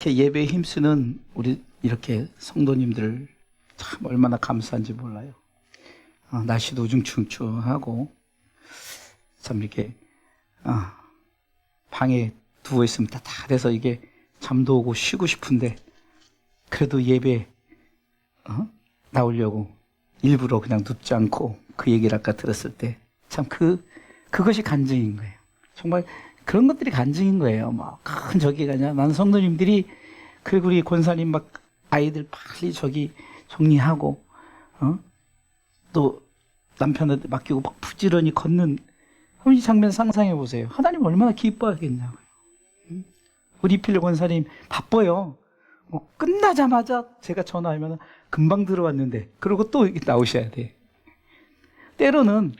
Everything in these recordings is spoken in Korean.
이렇게 예배에 힘쓰는 우리 이렇게 성도님들 참 얼마나 감사한지 몰라요. 날씨도 우중충충하고 참 이렇게 방에 누워 있으면 다 돼서 이게 잠도 오고 쉬고 싶은데 그래도 예배 나오려고 일부러 그냥 눕지 않고 그 얘기를 아까 들었을 때 참 그것이 간증인 거예요. 정말 그런 것들이 간증인 거예요. 막 큰 저기가 아니라 나는 성도님들이 그리고 우리 권사님 막 아이들 빨리 저기 정리하고 또 남편한테 맡기고 막 부지런히 걷는 이 장면 상상해 보세요. 하나님 얼마나 기뻐하겠냐고요. 우리 필 권사님 바빠요. 끝나자마자 제가 전화하면 금방 들어왔는데 그러고 또 나오셔야 돼. 때로는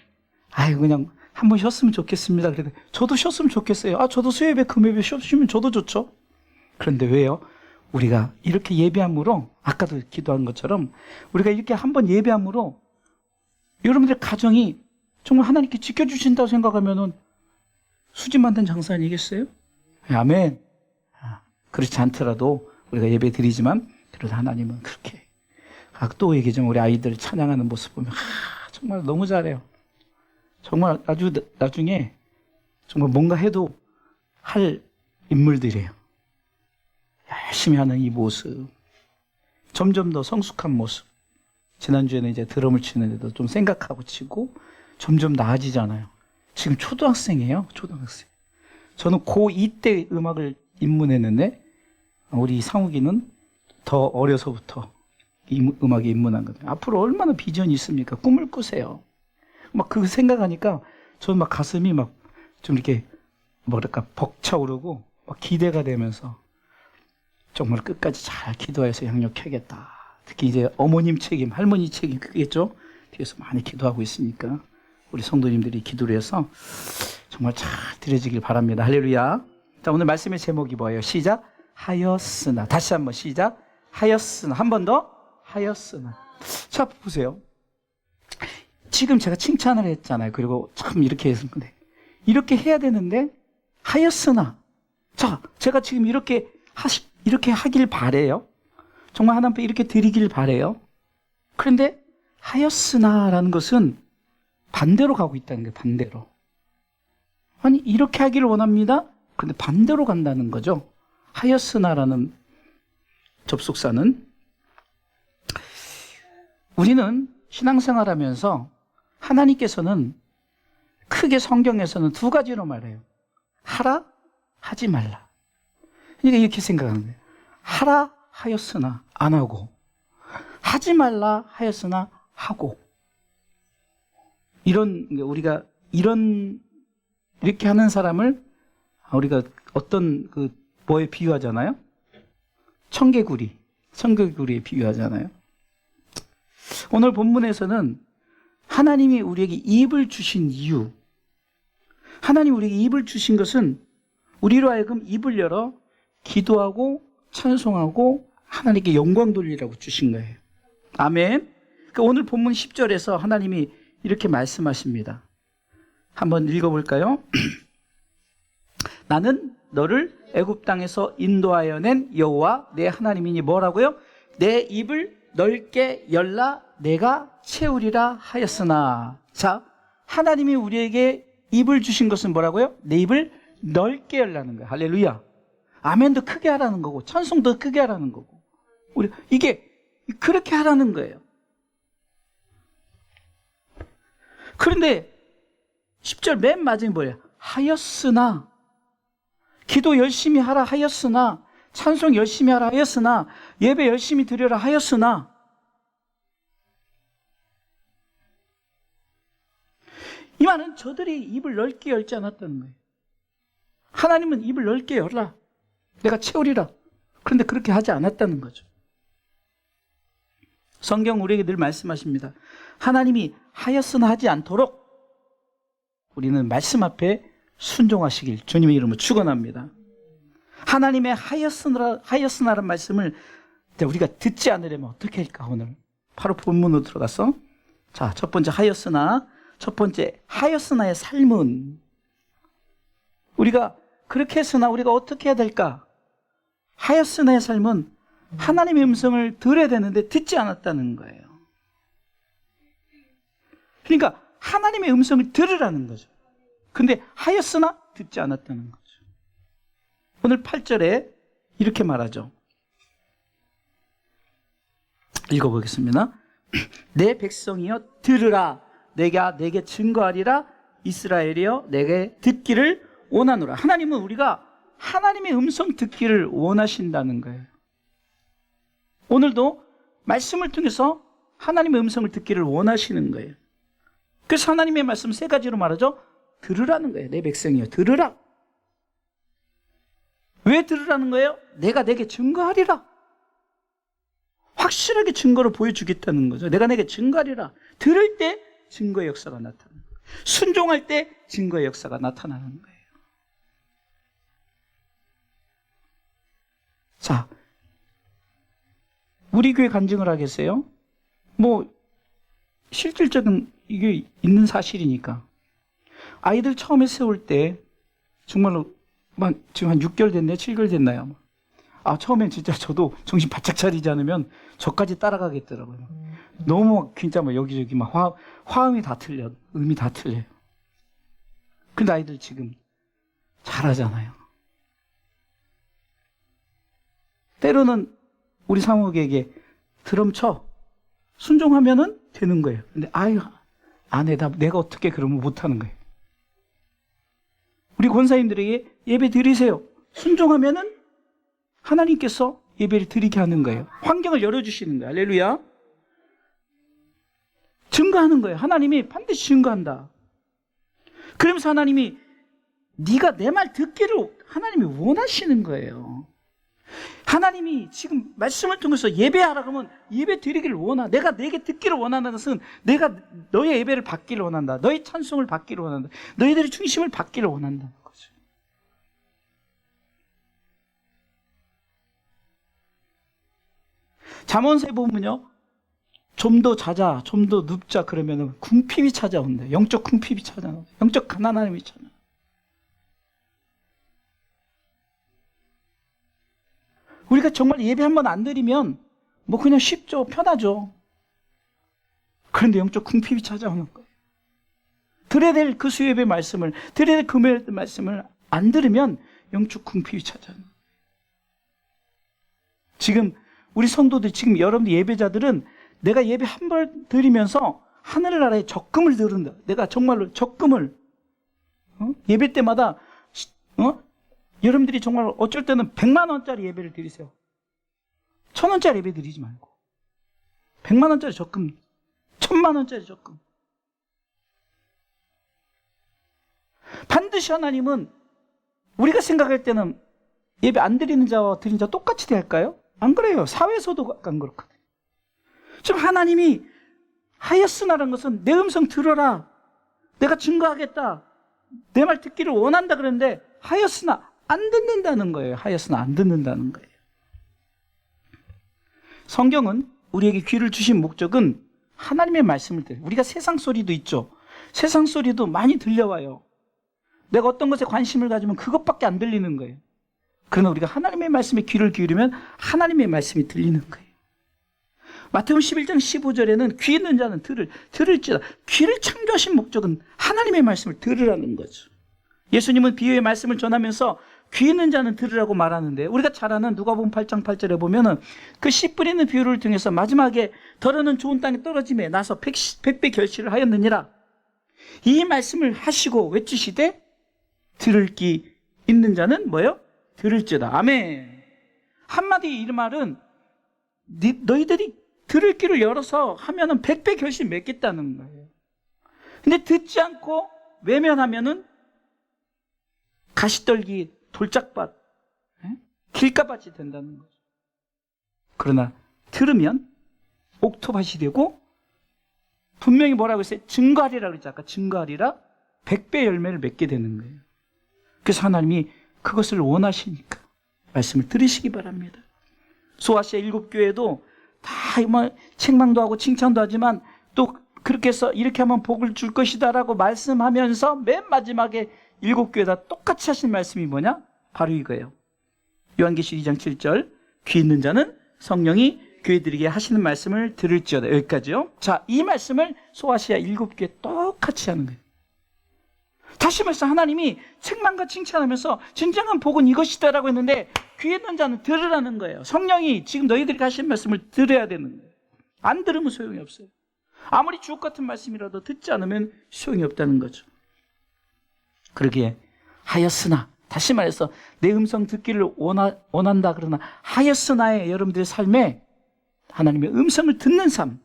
그냥 한번 쉬었으면 좋겠습니다. 그래도 저도 쉬었으면 좋겠어요. 저도 수요예배 금요예배 쉬면 저도 좋죠. 그런데 왜요? 우리가 이렇게 예배함으로 아까도 기도한 것처럼 우리가 이렇게 한번 예배함으로 여러분들 가정이 정말 하나님께 지켜주신다고 생각하면은 수지 만든 장사 아니겠어요? 아멘. 그렇지 않더라도 우리가 예배 드리지만 그래도 하나님은 그렇게 또 얘기하자면 우리 아이들 찬양하는 모습 보면 정말 너무 잘해요. 정말 아주 나중에 정말 뭔가 해도 할 인물들이에요. 열심히 하는 이 모습, 점점 더 성숙한 모습. 지난주에는 이제 드럼을 치는데도 좀 생각하고 치고 점점 나아지잖아요. 지금 초등학생이에요. 초등학생. 저는 고2 때 음악을 입문했는데 우리 상욱이는 더 어려서부터 음악에 입문한 거예요. 앞으로 얼마나 비전이 있습니까? 꿈을 꾸세요. 막 그 생각하니까 저는 막 가슴이 막 좀 이렇게 뭐랄까 벅차오르고 막 기대가 되면서 정말 끝까지 잘 기도해서 양육해야겠다. 특히 이제 어머님 책임, 할머니 책임 그겠죠? 뒤에서 많이 기도하고 있으니까 우리 성도님들이 기도를 해서 정말 잘 드려지길 바랍니다. 할렐루야. 자, 오늘 말씀의 제목이 뭐예요? 시작. 하였으나. 다시 한번 시작. 하였으나. 한 번 더. 하였으나. 자, 보세요. 지금 제가 칭찬을 했잖아요. 그리고 참 이렇게 했는데 이렇게 해야 되는데 하였으나. 자, 제가 지금 이렇게 하길 바래요. 정말 하나님 앞에 이렇게 드리길 바래요. 그런데 하였으나라는 것은 반대로 가고 있다는 거예요. 반대로. 아니 이렇게 하기를 원합니다. 그런데 반대로 간다는 거죠. 하였으나라는 접속사는 우리는 신앙생활하면서 하나님께서는 크게 성경에서는 두 가지로 말해요. 하라, 하지 말라. 그러니까 이렇게 생각하는 거예요. 하라 하였으나 안 하고, 하지 말라 하였으나 하고. 우리가 이렇게 하는 사람을 우리가 어떤 뭐에 비유하잖아요? 청개구리에 비유하잖아요. 오늘 본문에서는 하나님이 우리에게 입을 주신 이유, 하나님이 우리에게 입을 주신 것은 우리로 하여금 입을 열어 기도하고 찬송하고 하나님께 영광 돌리라고 주신 거예요. 아멘. 그러니까 오늘 본문 10절에서 하나님이 이렇게 말씀하십니다. 한번 읽어볼까요? 나는 너를 애굽 땅에서 인도하여 낸 여호와 내 하나님이니 뭐라고요? 내 입을 넓게 열라 내가 채우리라 하였으나. 자, 하나님이 우리에게 입을 주신 것은 뭐라고요? 내 입을 넓게 열라는 거예요. 할렐루야. 아멘도 크게 하라는 거고 찬송도 크게 하라는 거고 이게 그렇게 하라는 거예요. 그런데 10절 맨 마지막에 뭐예요? 하였으나. 기도 열심히 하라 하였으나, 찬송 열심히 하라 하였으나, 예배 열심히 드려라 하였으나. 이 말은 저들이 입을 넓게 열지 않았다는 거예요. 하나님은 입을 넓게 열라 내가 채우리라. 그런데 그렇게 하지 않았다는 거죠. 성경 우리에게 늘 말씀하십니다. 하나님이 하였으나 하지 않도록 우리는 말씀 앞에 순종하시길 주님의 이름으로 축원합니다. 하나님의 하였으나라는 말씀을 우리가 듣지 않으려면 어떻게 할까? 오늘 바로 본문으로 들어가서 자, 첫 번째 하였으나, 첫 번째 하였으나의 삶은 우리가 그렇게 했으나 우리가 어떻게 해야 될까? 하였으나의 삶은 하나님의 음성을 들어야 되는데 듣지 않았다는 거예요. 그러니까 하나님의 음성을 들으라는 거죠. 근데 하였으나 듣지 않았다는 거죠. 오늘 8절에 이렇게 말하죠. 읽어보겠습니다. 내 백성이여 들으라. 내게 증거하리라. 이스라엘이여 내게 듣기를 원하노라. 하나님은 우리가 하나님의 음성 듣기를 원하신다는 거예요. 오늘도 말씀을 통해서 하나님의 음성을 듣기를 원하시는 거예요. 그래서 하나님의 말씀 세 가지로 말하죠. 들으라는 거예요. 내 백성이여 들으라. 왜 들으라는 거예요? 내가 내게 증거하리라. 확실하게 증거를 보여주겠다는 거죠. 내가 내게 증거하리라. 들을 때 증거의 역사가 나타나는 거예요. 순종할 때 증거의 역사가 나타나는 거예요. 자, 우리 교회 간증을 하겠어요? 뭐 실질적인 이게 있는 사실이니까. 아이들 처음에 세울 때 정말로 지금 한 6개월 됐나요? 7개월 됐나요? 처음엔 진짜 저도 정신 바짝 차리지 않으면 저까지 따라가겠더라고요. 너무 진짜 여기저기 화음이 다 틀려. 음이 다 틀려요. 근데 아이들 지금 잘하잖아요. 때로는 우리 사모에게 드럼 쳐. 순종하면은 되는 거예요. 근데 안 해. 내가 어떻게 그러면 못하는 거예요. 우리 권사님들에게 예배 드리세요. 순종하면은 하나님께서 예배를 드리게 하는 거예요. 환경을 열어주시는 거예요. 할렐루야. 증거하는 거예요. 하나님이 반드시 증거한다. 그러면서 하나님이 네가 내 말 듣기를 하나님이 원하시는 거예요. 하나님이 지금 말씀을 통해서 예배하라 그러면 예배 드리기를 원하. 내가 내게 듣기를 원하는 것은 내가 너의 예배를 받기를 원한다. 너의 찬송을 받기를 원한다. 너희들의 중심을 받기를 원한다는 거죠. 잠언서에 보면요, 좀 더 자자, 좀 더 눕자 그러면은 궁핍이 찾아온다. 영적 궁핍이 찾아온다. 영적 가난함이 찾아온다. 우리가 정말 예배 한번 안 드리면 그냥 쉽죠, 편하죠. 그런데 영적 궁핍이 찾아오는 거예요. 들어야 될 그 수요예배 말씀을, 들어야 될 금요일 말씀을 안 들으면 영적 궁핍이 찾아오는 거예요. 지금 우리 성도들, 지금 여러분들 예배자들은 내가 예배 한 번 드리면서 하늘나라에 적금을 들은다. 내가 정말로 적금을 예배 때마다 여러분들이 정말 어쩔 때는 100만 원짜리 예배를 드리세요. 1000원짜리 예배 드리지 말고 100만 원짜리 적금, 1000만 원짜리 적금. 반드시 하나님은 우리가 생각할 때는 예배 안 드리는 자와 드리는 자 똑같이 대할까요? 안 그래요. 사회에서도 안 그렇거든요. 지금 하나님이 하였으나라는 것은 내 음성 들어라. 내가 증거하겠다. 내 말 듣기를 원한다 그랬는데 하였으나 안 듣는다는 거예요. 하였으나 안 듣는다는 거예요. 성경은 우리에게 귀를 주신 목적은 하나님의 말씀을 들어요. 우리가 세상 소리도 있죠. 세상 소리도 많이 들려와요. 내가 어떤 것에 관심을 가지면 그것밖에 안 들리는 거예요. 그러나 우리가 하나님의 말씀에 귀를 기울이면 하나님의 말씀이 들리는 거예요. 마태복음 11장 15절에는 귀 있는 자는 들을지어다. 귀를 창조하신 목적은 하나님의 말씀을 들으라는 거죠. 예수님은 비유의 말씀을 전하면서 귀 있는 자는 들으라고 말하는데, 우리가 잘 아는 누가복음 8장 8절에 보면은 그 씨 뿌리는 비유를 통해서 마지막에 더러는 좋은 땅에 떨어짐에 나서 백배 결실을 하였느니라. 이 말씀을 하시고 외치시되 들을 귀 있는 자는 뭐예요? 들을지어다. 아멘. 한마디 이 말은 너희들이 들을 귀를 열어서 하면은 100배 결실 맺겠다는 거예요. 근데 듣지 않고 외면하면은 가시떨기, 돌짝밭, 길가밭이 된다는 거죠. 그러나 들으면 옥토밭이 되고, 분명히 뭐라고 했어요? 증거하리라 그랬죠. 아까 증거하리라 100배 열매를 맺게 되는 거예요. 그래서 하나님이 그것을 원하시니까 말씀을 들으시기 바랍니다. 소아시아 7교회도 다 책망도 하고 칭찬도 하지만 또 그렇게 해서 이렇게 하면 복을 줄 것이다라고 말씀하면서 맨 마지막에 7교회 다 똑같이 하신 말씀이 뭐냐? 바로 이거예요. 요한계시록 2장 7절 귀 있는 자는 성령이 교회들에게 하시는 말씀을 들을지어다. 여기까지요. 자, 이 말씀을 소아시아 7교회 똑같이 하는 거예요. 다시 말해서 하나님이 책망과 칭찬하면서 진정한 복은 이것이다라고 했는데 귀 있는 자는 들으라는 거예요. 성령이 지금 너희들이 하신 말씀을 들어야 되는 거예요. 안 들으면 소용이 없어요. 아무리 주옥 같은 말씀이라도 듣지 않으면 소용이 없다는 거죠. 그러기에 하였으나, 다시 말해서 내 음성 듣기를 원한다 그러나 하였으나의 여러분들의 삶에 하나님의 음성을 듣는 삶,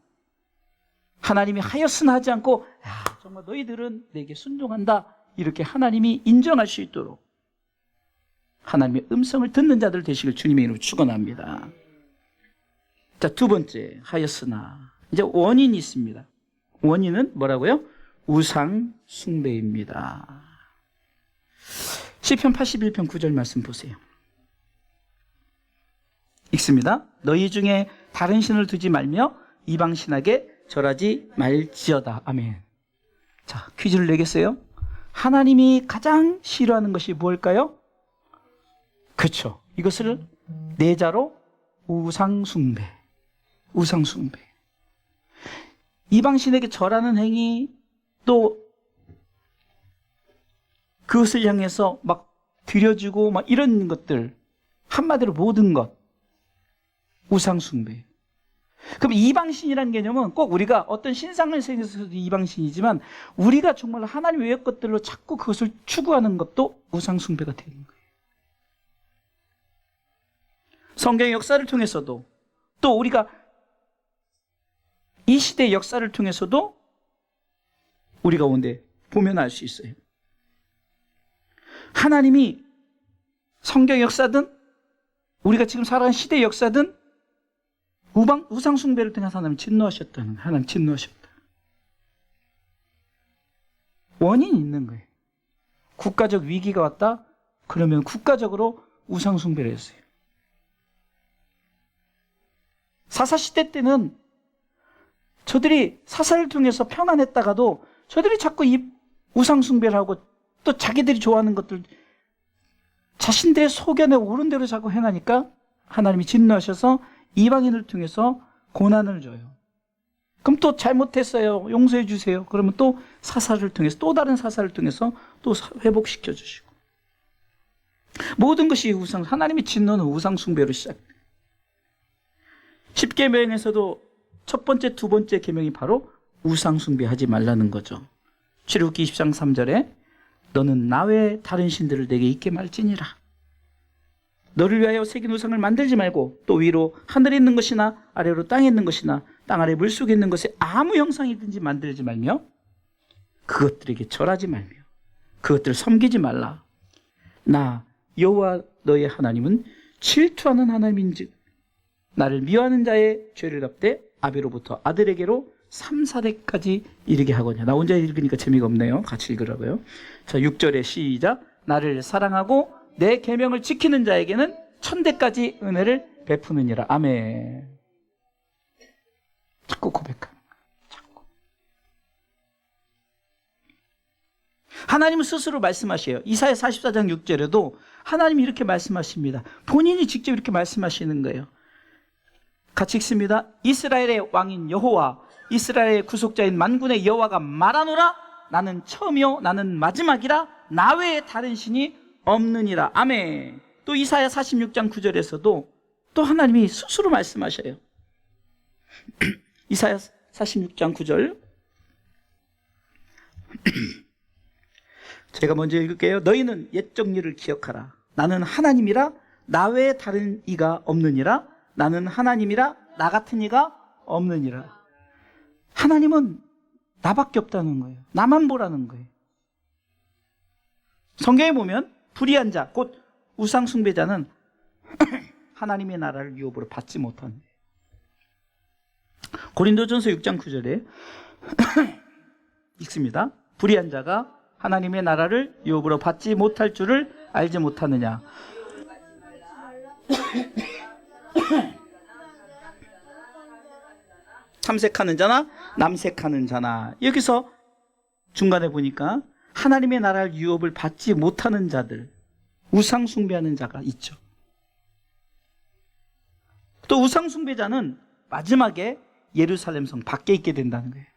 하나님이 하였으나 하지 않고 정말 너희들은 내게 순종한다 이렇게 하나님이 인정할 수 있도록 하나님의 음성을 듣는 자들 되시길 주님의 이름으로 축원합니다. 자, 두 번째, 하였으나 이제 원인이 있습니다. 원인은 뭐라고요? 우상 숭배입니다. 시편 81편 9절 말씀 보세요. 읽습니다. 너희 중에 다른 신을 두지 말며 이방 신에게 절하지 말지어다. 아멘. 자, 퀴즈를 내겠어요? 하나님이 가장 싫어하는 것이 무엇일까요? 그렇죠. 이것을 내자로 우상숭배. 우상숭배. 이방신에게 절하는 행위, 또 그것을 향해서 막 드려주고 막 이런 것들, 한마디로 모든 것, 우상숭배. 그럼 이방신이라는 개념은 꼭 우리가 어떤 신상을 생겨서도 이방신이지만 우리가 정말 하나님 외의 것들로 자꾸 그것을 추구하는 것도 우상숭배가 되는 거예요. 성경의 역사를 통해서도, 또 우리가 이 시대의 역사를 통해서도 우리 가운데 보면 알 수 있어요. 하나님이 성경 역사든 우리가 지금 살아가는 시대의 역사든 우상 숭배를 통해서 하나님 진노하셨다는 거예요. 하나님 진노하셨다. 원인이 있는 거예요. 국가적 위기가 왔다? 그러면 국가적으로 우상 숭배를 했어요. 사사시대 때는 저들이 사사를 통해서 평안했다가도 저들이 자꾸 이 우상 숭배를 하고 또 자기들이 좋아하는 것들 자신들의 소견에 오른 대로 자꾸 행하니까 하나님이 진노하셔서 이방인을 통해서 고난을 줘요. 그럼 또 잘못했어요. 용서해 주세요. 그러면 또 사사를 통해서, 또 다른 사사를 통해서 또 회복시켜 주시고. 모든 것이 하나님의 진노는 우상 숭배로 시작해요. 10계명에서도 첫 번째, 두 번째 계명이 바로 우상 숭배하지 말라는 거죠. 출애굽기 20장 3절에 너는 나 외에 다른 신들을 내게 있게 말지니라. 너를 위하여 새긴 우상을 만들지 말고 또 위로 하늘에 있는 것이나 아래로 땅에 있는 것이나 땅 아래 물속에 있는 것에 아무 형상이든지 만들지 말며 그것들에게 절하지 말며 그것들을 섬기지 말라. 나 여호와 너의 하나님은 질투하는 하나님인즉 나를 미워하는 자의 죄를 갚되 아비로부터 아들에게로 3, 4대까지 이르게 하거냐. 나 혼자 읽으니까 재미가 없네요. 같이 읽으라고요. 자, 6절에 시작. 나를 사랑하고 내 계명을 지키는 자에게는 1000대까지 은혜를 베푸느니라. 아멘. 자꾸 고백하는 거예요. 자꾸. 하나님은 스스로 말씀하셔요. 이사야 44장 6절에도 하나님이 이렇게 말씀하십니다. 본인이 직접 이렇게 말씀하시는 거예요. 같이 읽습니다. 이스라엘의 왕인 여호와, 이스라엘의 구속자인 만군의 여호와가 말하노라. 나는 처음이요 나는 마지막이라. 나 외에 다른 신이 없느니라. 아멘. 또 이사야 46장 9절에서도 또 하나님이 스스로 말씀하셔요. 이사야 46장 9절 제가 먼저 읽을게요. 너희는 옛적 일을 기억하라. 나는 하나님이라. 나 외에 다른 이가 없느니라. 나는 하나님이라. 나 같은 이가 없느니라. 하나님은 나밖에 없다는 거예요. 나만 보라는 거예요. 성경에 보면 불의한 자, 곧 우상 숭배자는 하나님의 나라를 유업으로 받지 못하는 거예요. 고린도전서 6장 9절에 읽습니다. 불의한 자가 하나님의 나라를 유업으로 받지 못할 줄을 알지 못하느냐. 탐색하는 자나 남색하는 자나. 여기서 중간에 보니까 하나님의 나라를 유업을 받지 못하는 자들, 우상 숭배하는 자가 있죠. 또 우상숭배자는 마지막에 예루살렘 성 밖에 있게 된다는 거예요.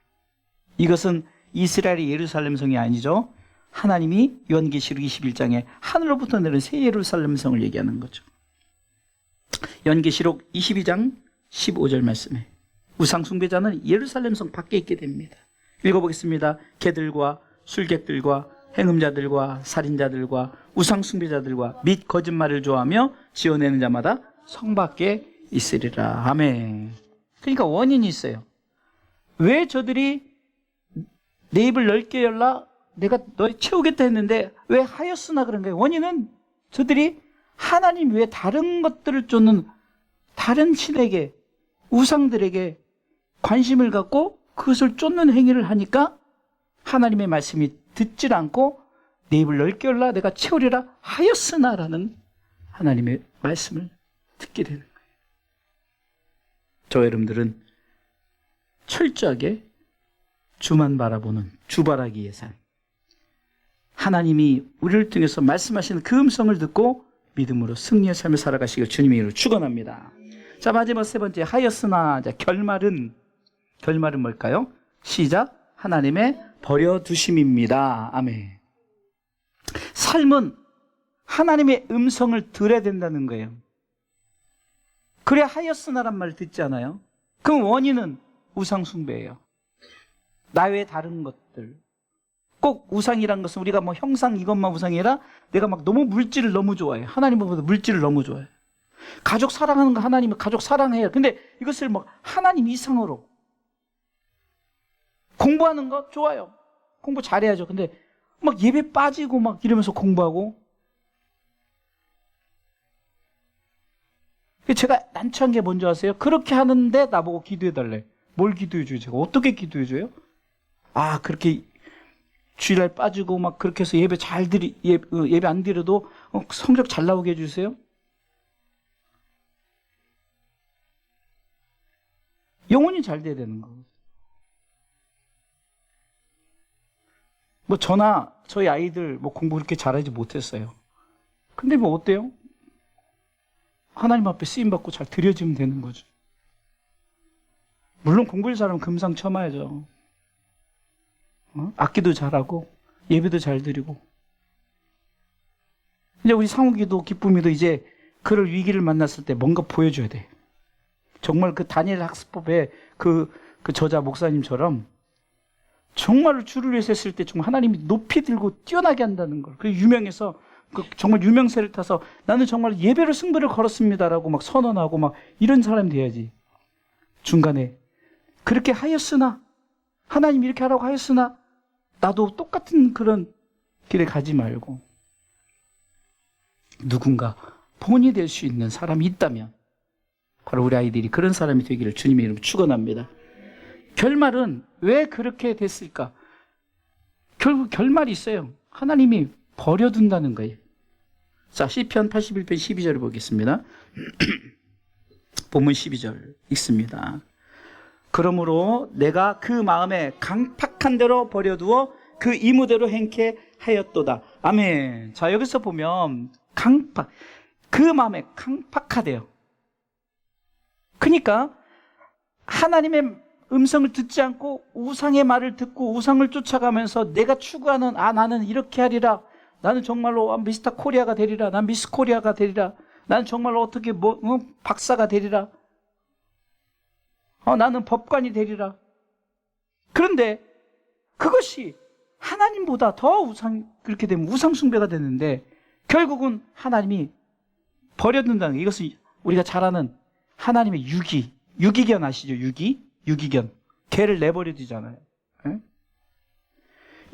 이것은 이스라엘의 예루살렘 성이 아니죠. 하나님이 요한계시록 21장에 하늘로부터 내린 새 예루살렘 성을 얘기하는 거죠. 요한계시록 22장 15절 말씀에 우상숭배자는 예루살렘 성 밖에 있게 됩니다. 읽어보겠습니다. 개들과 술객들과 행음자들과 살인자들과 우상숭배자들과 및 거짓말을 좋아하며 지어내는 자마다 성 밖에 있으리라. 아멘. 그러니까 원인이 있어요. 왜 저들이 내 입을 넓게 열라 내가 널 채우겠다 했는데 왜 하였으나 그런 거예요. 원인은 저들이 하나님 외에 다른 것들을 쫓는 다른 신에게 우상들에게 관심을 갖고 그것을 쫓는 행위를 하니까 하나님의 말씀이 듣질 않고 내 입을 넓게 열라 내가 채우리라 하였으나라는 하나님의 말씀을 듣게 되는 거예요. 저 여러분들은 철저하게 주만 바라보는 주바라기의 삶, 하나님이 우리를 통해서 말씀하시는 그 음성을 듣고 믿음으로 승리의 삶을 살아가시길 주님의 이름으로 축원합니다. 자, 마지막 세 번째 하였으나. 자, 결말은 뭘까요? 시작. 하나님의 버려두심입니다. 아멘. 삶은 하나님의 음성을 들어야 된다는 거예요. 그래 하였으나란 말을 듣지 않아요? 그럼 원인은 우상숭배예요. 나 외에 다른 것들. 꼭 우상이란 것은 우리가 뭐 형상 이것만 우상이라 내가 막 너무 물질을 너무 좋아해. 하나님보다 물질을 너무 좋아해. 가족 사랑하는 거 하나님은 가족 사랑해요. 근데 이것을 막 하나님 이상으로. 공부하는 거 좋아요. 공부 잘해야죠. 근데 막 예배 빠지고 막 이러면서 공부하고. 제가 난처한 게 뭔지 아세요? 그렇게 하는데 나보고 기도해달래. 뭘 기도해줘요? 제가 어떻게 기도해줘요? 아, 그렇게 주일날 빠지고 막 그렇게 해서 예배 예배 안 드려도 성적 잘 나오게 해주세요? 영혼이 잘 돼야 되는 거. 뭐 저희 아이들 뭐 공부 그렇게 잘하지 못했어요. 근데 뭐 어때요? 하나님 앞에 쓰임받고 잘 드려지면 되는 거죠. 물론 공부를 잘하면 금상첨화야죠. 악기도 잘하고 예배도 잘 드리고. 이제 우리 상욱이도 기쁨이도 이제 그럴 위기를 만났을 때 뭔가 보여줘야 돼. 정말 그 다니엘 학습법의 그 저자 목사님처럼 정말로 주를 위해서 했을 때 정말 하나님이 높이 들고 뛰어나게 한다는 걸. 그 유명해서 정말 유명세를 타서 나는 정말 예배로 승부를 걸었습니다라고 막 선언하고 막 이런 사람이 돼야지. 중간에 그렇게 하였으나 하나님 이렇게 하라고 하였으나 나도 똑같은 그런 길에 가지 말고 누군가 본이 될 수 있는 사람이 있다면 바로 우리 아이들이 그런 사람이 되기를 주님의 이름으로 축원합니다. 결말은 왜 그렇게 됐을까? 결국 결말이 있어요. 하나님이 버려둔다는 거예요. 자, 시편 81편 12절을 보겠습니다. 본문 12절 읽습니다. 그러므로 내가 그 마음에 강팍한 대로 버려두어 그 이무대로 행케 하였도다. 아멘. 자, 여기서 보면 그 마음에 강팍하대요. 그러니까 하나님의 음성을 듣지 않고 우상의 말을 듣고 우상을 쫓아가면서 내가 추구하는 나는 이렇게 하리라. 나는 정말로 미스터 코리아가 되리라. 난 미스 코리아가 되리라. 나는 정말로 어떻게 박사가 되리라. 나는 법관이 되리라. 그런데 그것이 하나님보다 더 그렇게 되면 우상숭배가 되는데 결국은 하나님이 버려둔다는 거예요. 이것은 우리가 잘 아는 하나님의 유기견 아시죠? 유기견. 개를 내버려 두잖아요. 에?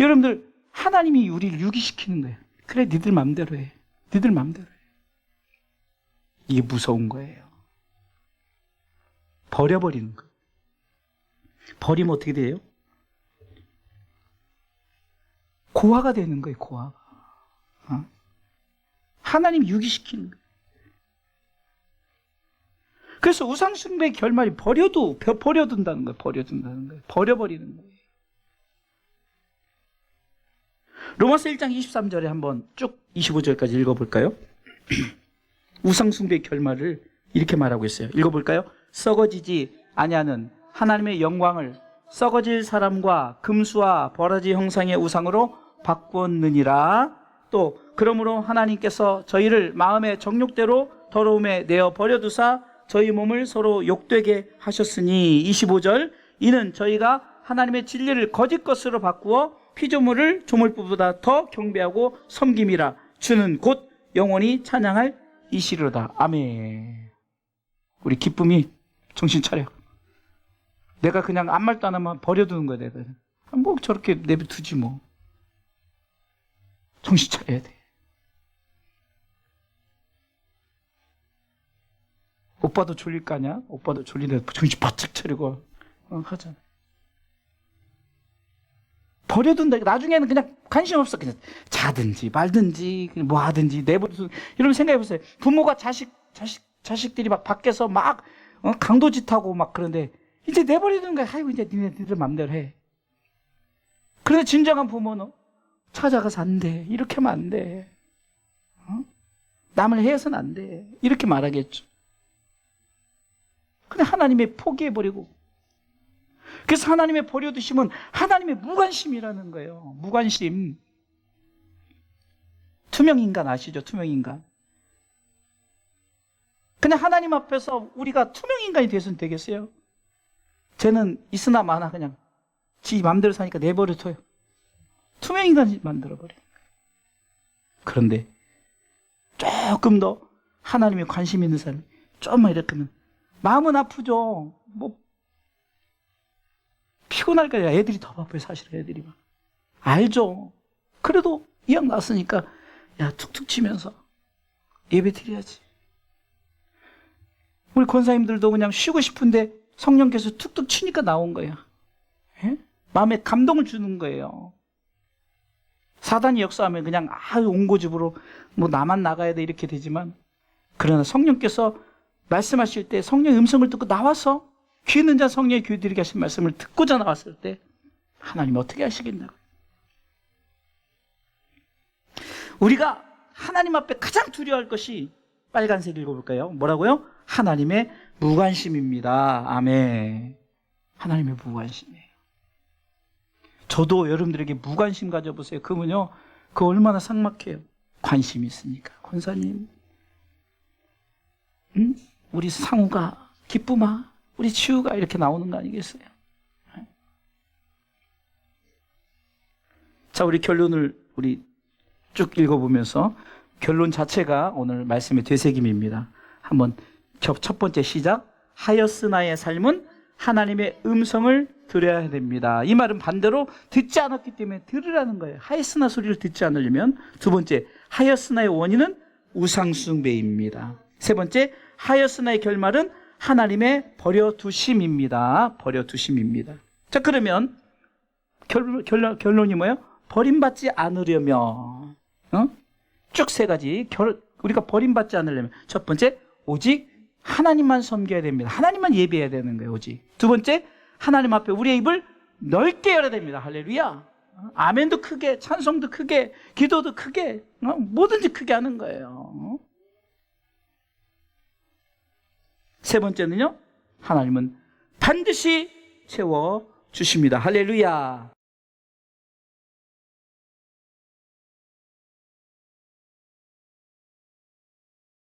여러분들 하나님이 우리를 유기시키는 거예요. 그래, 니들 맘대로 해. 니들 맘대로 해. 이게 무서운 거예요. 버려버리는 거. 버리면 어떻게 돼요? 고아가 되는 거예요, 고아가. 하나님 유기시키는 거예요. 그래서 우상숭배의 결말이 버려둔다는 거예요. 버려둔다는 거예요. 버려버리는 거예요. 로마서 1장 23절에 한번 쭉 25절까지 읽어볼까요? 우상숭배의 결말을 이렇게 말하고 있어요. 읽어볼까요? 썩어지지 아니하는 하나님의 영광을 썩어질 사람과 금수와 버라지 형상의 우상으로 바꾸었느니라. 또 그러므로 하나님께서 저희를 마음의 정욕대로 더러움에 내어 버려두사 저희 몸을 서로 욕되게 하셨으니 25절 이는 저희가 하나님의 진리를 거짓 것으로 바꾸어 피조물을 조물보다 더 경배하고 섬김이라. 주는 곧 영원히 찬양할 이시로다. 아멘. 우리 기쁨이 정신 차려. 내가 그냥 아무 말도 안 하면 버려두는 거야. 내가 뭐 저렇게 내버두지 뭐. 정신 차려야 돼. 오빠도 졸릴 거 아니야? 오빠도 졸리는데 정신 바짝 차리고 하잖아. 버려둔다. 나중에는 그냥 관심 없어. 그냥 자든지 말든지 뭐 하든지 내버려. 이런 생각해 보세요. 부모가 자식들이 막 밖에서 막 강도짓하고 막 그런데 이제 내버려두는 거야. 아이고 이제 니네들 맘대로 해. 그런데 진정한 부모는 찾아가서 안 돼. 이렇게 하면 안 돼. 남을 해서는 안 돼. 이렇게 말하겠죠. 근데 하나님의 포기해버리고. 그래서 하나님의 버려두심은 하나님의 무관심이라는 거예요. 무관심. 투명인간 아시죠? 투명인간. 그냥 하나님 앞에서 우리가 투명인간이 돼서는 되겠어요? 쟤는 있으나 마나 그냥 지 마음대로 사니까 내버려둬요. 투명인간이 만들어버려요. 그런데 조금 더 하나님의 관심 있는 사람이 좀만 이렇게 하면 마음은 아프죠. 뭐 피곤할까. 애들이 더 바빠요. 사실은 애들이 막. 알죠. 그래도 이왕 났으니까 야 툭툭 치면서 예배 드려야지. 우리 권사님들도 그냥 쉬고 싶은데 성령께서 툭툭 치니까 나온 거예요. 예? 마음에 감동을 주는 거예요. 사단이 역사하면 그냥 옹고집으로 뭐 나만 나가야 돼 이렇게 되지만, 그러나 성령께서 말씀하실 때 성령의 음성을 듣고 나와서 귀 있는 자 성령의 귀 들이게 하신 말씀을 듣고자 나왔을 때 하나님 어떻게 하시겠냐고. 우리가 하나님 앞에 가장 두려워할 것이 빨간색 읽어볼까요? 뭐라고요? 하나님의 무관심입니다. 아멘. 하나님의 무관심이에요. 저도 여러분들에게 무관심 가져보세요. 그러면요, 그거 얼마나 삭막해요. 관심이 있으니까. 권사님, 우리 상우가, 기쁨아, 우리 치우가 이렇게 나오는 거 아니겠어요? 자, 우리 결론을 우리 쭉 읽어보면서 결론 자체가 오늘 말씀의 되새김입니다. 한번 첫 번째 시작. 하였으나의 삶은 하나님의 음성을 들어야 됩니다. 이 말은 반대로 듣지 않았기 때문에 들으라는 거예요. 하였으나 소리를 듣지 않으려면. 두 번째, 하였으나의 원인은 우상숭배입니다. 세 번째, 하였으나의 결말은 하나님의 버려두심입니다. 버려두심입니다. 자, 그러면 결론이 뭐예요? 버림받지 않으려면, 쭉 세 가지. 우리가 버림받지 않으려면, 첫 번째, 오직 하나님만 섬겨야 됩니다. 하나님만 예배해야 되는 거예요. 오직. 두 번째, 하나님 앞에 우리의 입을 넓게 열어야 됩니다. 할렐루야. 아멘도 크게, 찬송도 크게, 기도도 크게, 뭐든지 크게 하는 거예요. 세 번째는요, 하나님은 반드시 채워주십니다. 할렐루야.